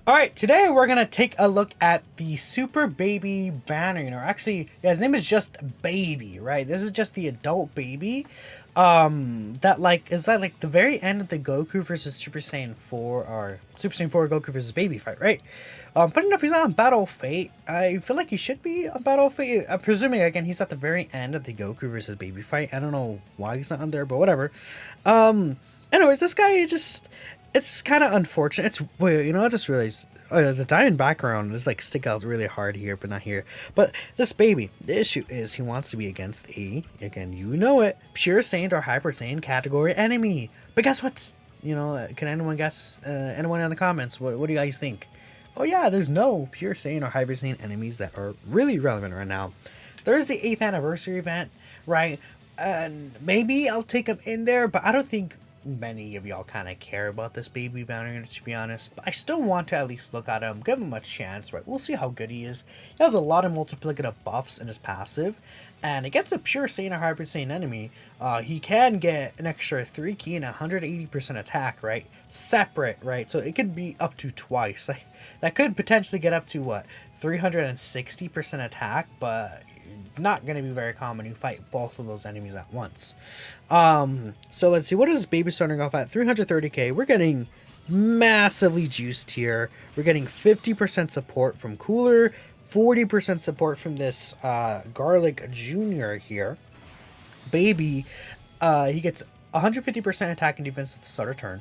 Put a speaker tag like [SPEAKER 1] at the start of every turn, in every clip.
[SPEAKER 1] Alright, today we're gonna take a look at the Super Baby banner. Actually, yeah, his name is just Baby, right? This is just the adult baby. That like is that like the very end of the Goku versus Super Saiyan 4 or Super Saiyan 4 Goku versus Baby fight, right? Funny enough, he's not on Battle Fate. I feel like he should be on Battle Fate. I'm presuming again he's at the very end of the Goku versus Baby fight. I don't know why he's not on there, but whatever. Anyways, this guy just it's kind of unfortunate. It's weird, I just realized the diamond background is like stick out really hard here, but not here. But this baby, the issue is he wants to be against again, pure Saiyan or Hyper Saiyan category enemy. But guess what? Can anyone guess? Anyone in the comments? What do you guys think? Oh yeah, there's no pure Saiyan or Hyper Saiyan enemies that are really relevant right now. There's the 8th anniversary event, right? And maybe I'll take him in there, but I don't think many of y'all kind of care about this baby banner, to be honest. But I still want to at least look at him, give him a chance, right? We'll see how good he is. He has a lot of multiplicative buffs in his passive, and against a pure Saiyan or Hyper Saiyan enemy, he can get an extra 3 key and 180% attack, right? Separate, right? So it could be up to twice. Like, that could potentially get up to, what, 360% attack, but not going to be very common. You fight both of those enemies at once. So let's see, what is baby starting off at? 330k. We're getting massively juiced here. We're getting 50% support from Cooler, 40% support from this Garlic Junior here. Baby, he gets 150% attack and defense at the start of turn.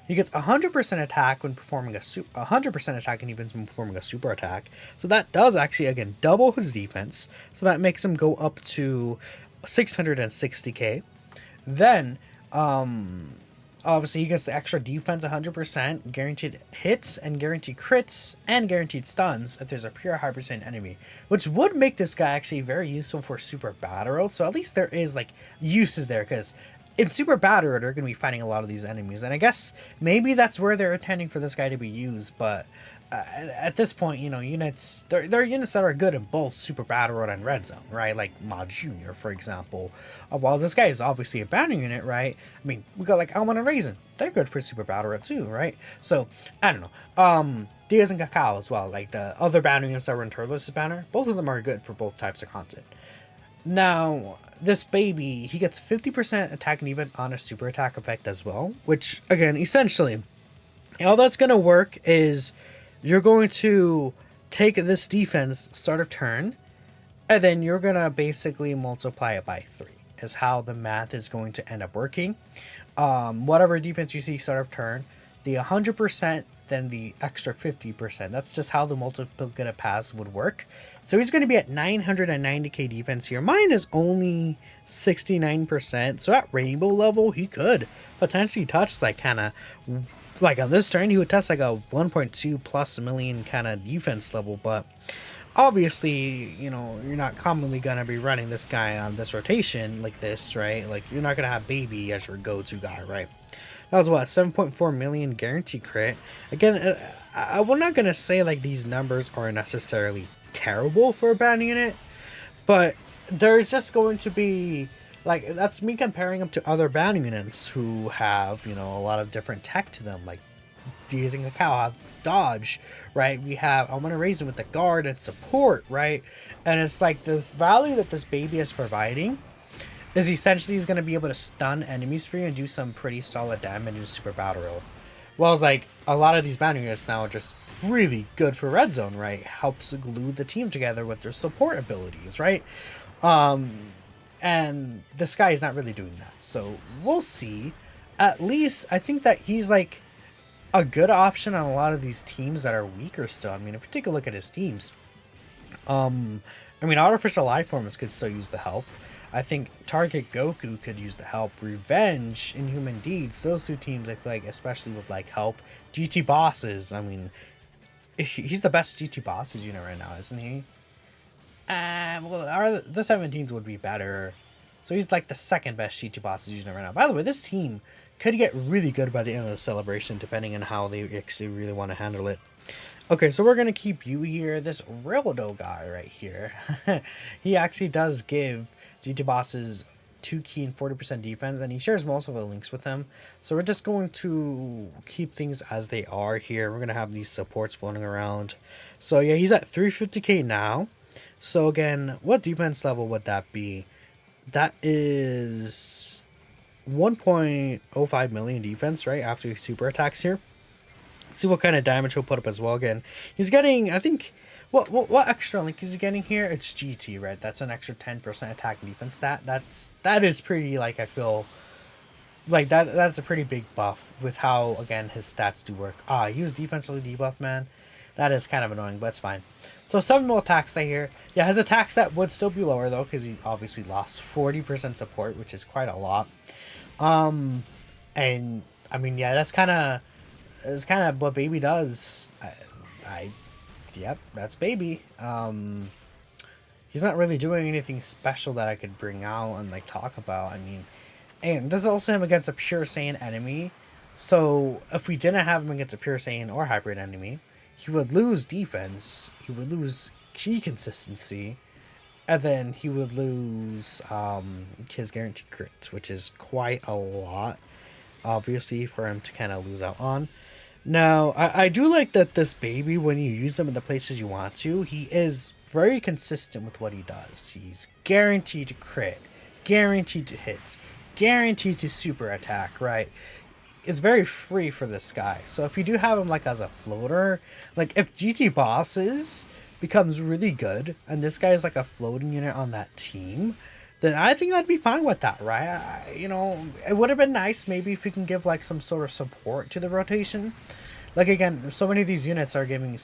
[SPEAKER 1] He gets 100% attack when performing 100% attack and defense when performing a super attack. So that does actually again double his defense. So that makes him go up to 660k. Then obviously he gets the extra defense 100%, guaranteed hits and guaranteed crits and guaranteed stuns if there's a pure Hyper Saiyan enemy, which would make this guy actually very useful for Super Battle. So at least there is like uses there, because in Super Battle, they're going to be fighting a lot of these enemies. And I guess maybe that's where they're intending for this guy to be used. But at this point, units, there are units that are good in both Super Battle Road and Red Zone, right? Like Mod Junior, for example. While this guy is obviously a banner unit, right? I mean, we got like Almond and Raisin. They're good for Super Battle Road too, right? So, I don't know. Diaz and Cacao as well. Like the other banner units that were in Turles' banner. Both of them are good for both types of content. Now, this baby, he gets 50% attack and defense on a super attack effect as well, which, again, essentially, all that's going to work is you're going to take this defense start of turn, and then you're going to basically multiply it by 3, is how the math is going to end up working. Whatever defense you see start of turn, the 100%, then the extra 50%. That's just how the multiplicative pass would work. So he's going to be at 990k defense here. Mine is only 69%. So at rainbow level, he could potentially touch like kind of like on this turn, he would touch like a 1.2 plus million kind of defense level. But obviously, you're not commonly going to be running this guy on this rotation like this, right? Like you're not going to have Baby as your go-to guy, right? That was what, 7.4 million guarantee crit. Again, we're not going to say like these numbers are necessarily terrible for a banner unit, but there's just going to be like, that's me comparing them to other banner units who have, a lot of different tech to them, like Diaz and Cacao have dodge, right? We have I'm gonna raise him with the guard and support, right? And it's like the value that this baby is providing is essentially he's going to be able to stun enemies for you and do some pretty solid damage in Super Battle Road. Well, it's like a lot of these banner units now are just really good for Red Zone, right? Helps glue the team together with their support abilities, right? And this guy is not really doing that. So we'll see. At least I think that he's like a good option on a lot of these teams that are weaker still. I mean, if you take a look at his teams, Artificial Life Forms could still use the help. I think Target Goku could use the help. Revenge, Inhuman Deeds, those two teams I feel like especially would like help. GT Bosses, I mean, he's the best GT Bosses unit right now, isn't he? The 17s would be better. So he's like the second best GT Bosses unit right now. By the way, this team could get really good by the end of the celebration, depending on how they actually really want to handle it. Okay, so we're going to keep you here. This Rildo guy right here, he actually does give GT Bosses 2 key and 40% defense, and he shares most of the links with him. So we're just going to keep things as they are here. We're going to have these supports floating around. So yeah, he's at 350k now. So again, what defense level would that be? That is 1.05 million defense, right? After he super attacks here. Let's see what kind of damage he'll put up as well. Again, he's getting, I think, what extra link is he getting here? It's GT, right? That's an extra 10% attack and defense stat. That is pretty, like, I feel like that's a pretty big buff with how, again, his stats do work. He was defensively debuffed, man. That is kind of annoying, but it's fine. So 7 mil attack stat here. Yeah, his attack stat would still be lower though, because he obviously lost 40% support, which is quite a lot. And I mean, yeah, that's kind of what Baby does. Yep, that's Baby. He's not really doing anything special that I could bring out and like talk about. I mean, and this is also him against a pure Saiyan enemy. So if we didn't have him against a pure Saiyan or hybrid enemy, he would lose defense, he would lose key consistency, and then he would lose his guaranteed crits, which is quite a lot, obviously, for him to kind of lose out on. Now, I do like that this Baby, when you use him in the places you want to, he is very consistent with what he does. He's guaranteed to crit, guaranteed to hits, guaranteed to super attack, right? It's very free for this guy. So if you do have him like as a floater, like if GT Bosses becomes really good and this guy is like a floating unit on that team, then I think I'd be fine with that, right? You know, it would have been nice maybe if we can give like some sort of support to the rotation. Like again, so many of these units are giving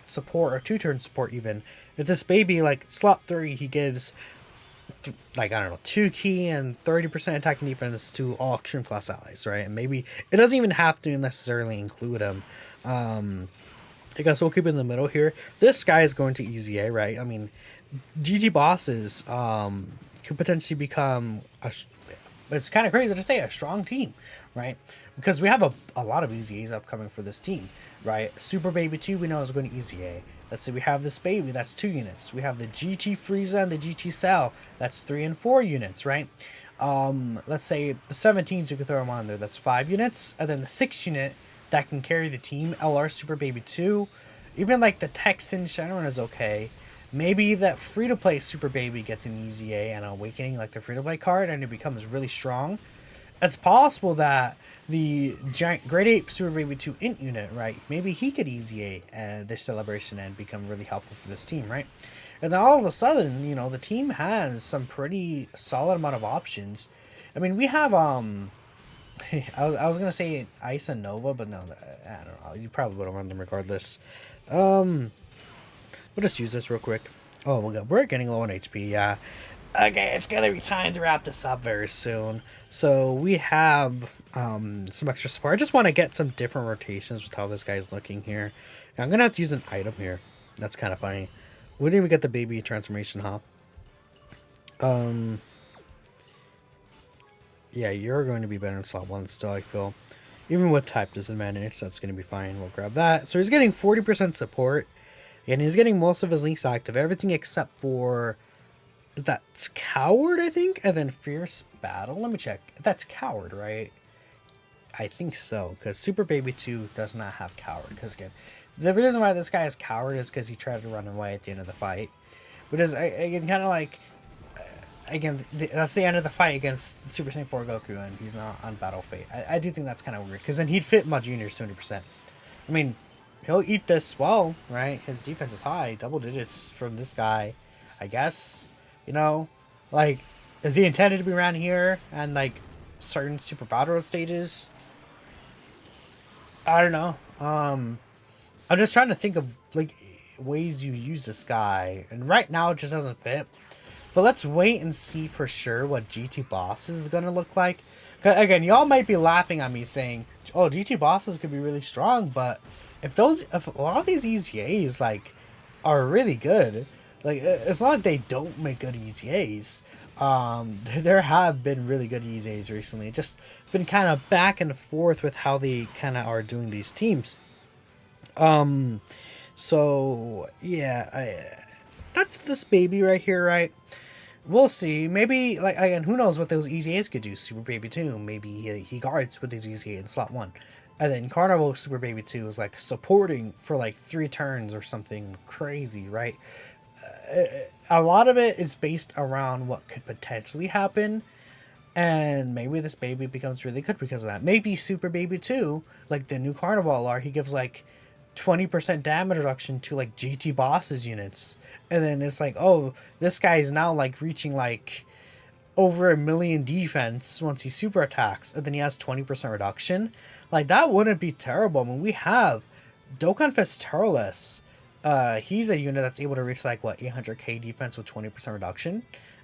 [SPEAKER 1] support or 2-turn support even. If this Baby, like slot 3, he gives like, I don't know, 2 key and 30% attack and defense to all extreme class allies, right? And maybe it doesn't even have to necessarily include him. I guess we'll keep it in the middle here. This guy is going to EZA, right? I mean, GG Bosses could potentially become it's kind of crazy to say a strong team, right? Because we have a lot of EZAs upcoming for this team, right? Super Baby 2 we know is going to EZA. Let's say we have this Baby, that's 2 units. We have the GT Frieza and the GT Cell, that's 3 and 4 units, right? Let's say the 17s, you could throw them on there, that's 5 units. And then the 6 unit that can carry the team, LR Super Baby 2. Even like the Texan Shenron is okay. Maybe that free-to-play Super Baby gets an EZA and an Awakening, like the free-to-play card, and it becomes really strong. It's possible that the giant Grade 8 Super Baby 2 Int unit, right? Maybe he could EZA this celebration and become really helpful for this team, right? And then all of a sudden, you know, the team has some pretty solid amount of options. I mean, we have, I was going to say Ice and Nova, but no, I don't know. You probably would have run them regardless. We'll just use this real quick. Oh, we're getting low on HP, yeah. Okay, it's gonna be time to wrap this up very soon. So we have some extra support. I just want to get some different rotations with how this guy's looking here. And I'm gonna have to use an item here. That's kind of funny. We didn't even get the Baby transformation, huh? Yeah, you're going to be better in slot 1 still, I feel. Even with type disadvantage, that's going to be fine. We'll grab that. So he's getting 40% support. And he's getting most of his links active. Everything except for... That's Coward, I think? And then Fierce Battle. Let me check. That's Coward, right? I think so. Because Super Baby 2 does not have Coward. Because, again, the reason why this guy is Coward is because he tried to run away at the end of the fight. Which is, again, kind of like... Again, that's the end of the fight against Super Saiyan 4 Goku, and he's not on Battle Fate. I do think that's kind of weird, because then he'd fit Ma Junior's 200%. I mean, he'll eat this well, right? His defense is high, double digits from this guy, I guess. You know, like, is he intended to be around here and, like, certain Super Battle Road stages? I don't know. I'm just trying to think of, like, ways you use this guy, and right now it just doesn't fit. But let's wait and see for sure what GT Bosses is going to look like. Again, y'all might be laughing at me saying, oh, GT Bosses could be really strong, but if a lot of these EZAs, like, are really good, like, it's not like they don't make good EZAs. There have been really good EZAs recently. It's just been kind of back and forth with how they kind of are doing these teams. So, yeah, that's this Baby right here, right? We'll see. Maybe, like, again, who knows what those EZAs could do. Super Baby 2, maybe he guards with his EZA in slot 1. And then Carnival Super Baby 2 is, like, supporting for, like, 3 turns or something crazy, right? A lot of it is based around what could potentially happen. And maybe this baby becomes really good because of that. Maybe Super Baby 2, like the new Carnival LR, he gives, like, 20% damage reduction to like GT bosses units, and then it's like, oh, this guy is now like reaching like over 1 million defense once he super attacks, and then he has 20% reduction. Like, that wouldn't be terrible. I mean, we have Dokkan Festorilus. He's a unit that's able to reach like what, 800k defense with 20% reduction,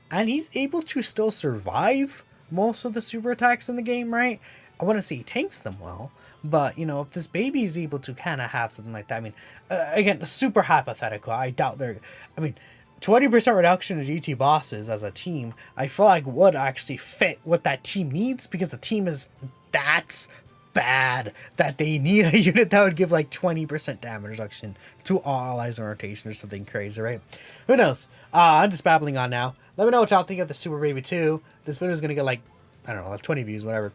[SPEAKER 1] and he's able to still survive most of the super attacks in the game, right? I wouldn't say he tanks them well, but you know, if this baby is able to kind of have something like that, I mean, again, super hypothetical. I doubt they're. I mean, 20% reduction in GT bosses as a team, I feel like would actually fit what that team needs, because the team is that's bad that they need a unit that would give like 20% damage reduction to all allies in rotation or something crazy, right? Who knows? I'm just babbling on now. Let me know what y'all think of the Super Baby 2. This video is gonna get like, I don't know, like 20 views, whatever.